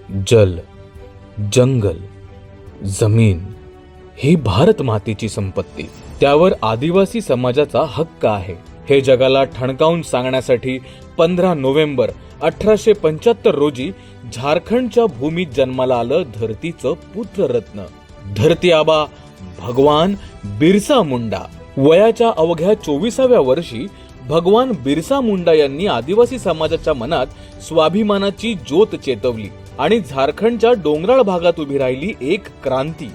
जल, जंगल, जमीन ही भारत मातेची संपत्ती. त्यावर आदिवासी समाजाचा हक्क आहे हे जगाला ठणकावून सांगण्यासाठी 15 नोव्हेंबर 1875 रोजी झारखंडच्या भूमीत जन्माला आलं धरतीचं पुत्ररत्न धरती आबा भगवान बिरसा मुंडा. वयाच्या अवघ्या 24व्या वर्षी भगवान बिरसा मुंडा यांनी आदिवासी समाजाच्या मनात स्वाभिमानाची ज्योत चेतवली आणि झारखंडच्या डोंगराळ भागात उभी राहिली एक क्रांती.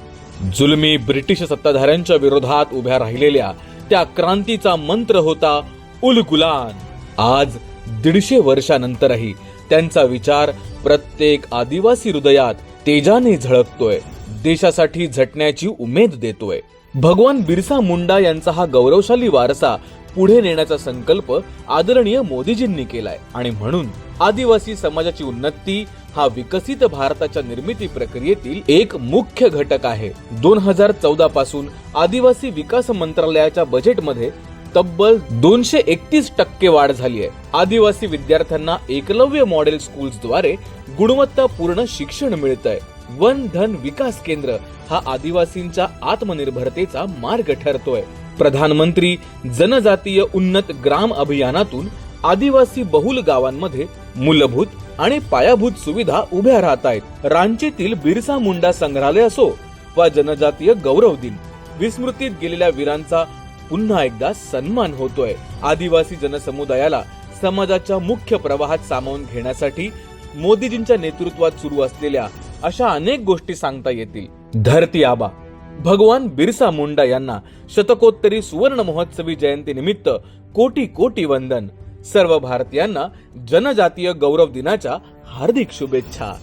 जुलमी ब्रिटिश सत्ताधाऱ्यांच्या विरोधात उभ्या राहिलेल्या त्या क्रांतीचा मंत्र होता उल गुलान. आज 150 वर्षानंतरही त्यांचा विचार प्रत्येक आदिवासी हृदयात तेजाने झळकतोय, देशासाठी झटण्याची उमेद देतोय. भगवान बिरसा मुंडा यांचा हा गौरवशाली वारसा पुढे नेण्याचा संकल्प आदरणीय मोदीजींनी केलाय आणि म्हणून आदिवासी समाजाची उन्नती हा विकसित भारताच्या निर्मिती प्रक्रियेतील एक मुख्य घटक आहे. 2014 पासून आदिवासी विकास मंत्रालयाच्या बजेटमध्ये तब्बल 231% वाढ झाली आहे. आदिवासी विद्यार्थ्यांना एकलव्य मॉडेल स्कूल्सद्वारे गुणवत्तापूर्ण शिक्षण मिळतंय. वन धन विकास केंद्र हा आदिवासींच्या आत्मनिर्भरतेचा मार्ग ठरतोय. प्रधानमंत्री जनजातीय उन्नत ग्राम अभियानातून आदिवासी बहुल गावांमध्ये मूलभूत आणि पायाभूत सुविधा उभ्या राहत आहेत. रांचीतील बिरसा मुंडा संग्रहालय असो वा जनजातीय गौरव दिन, विस्मृतीत गेलेल्या वीरांचा पुन्हा एकदा सन्मान होतोय. आदिवासी जनसमुदायाला समाजाच्या मुख्य प्रवाहात सामावून घेण्यासाठी मोदीजींच्या नेतृत्वात सुरू असलेल्या अशा अनेक गोष्टी सांगता येतील. धरती आबा भगवान बिरसा मुंडा यांना शतकोत्तरी सुवर्ण महोत्सवी जयंती निमित्त कोटी कोटी वंदन. सर्व भारतीयांना जनजातीय गौरव दिनाच्या हार्दिक शुभेच्छा.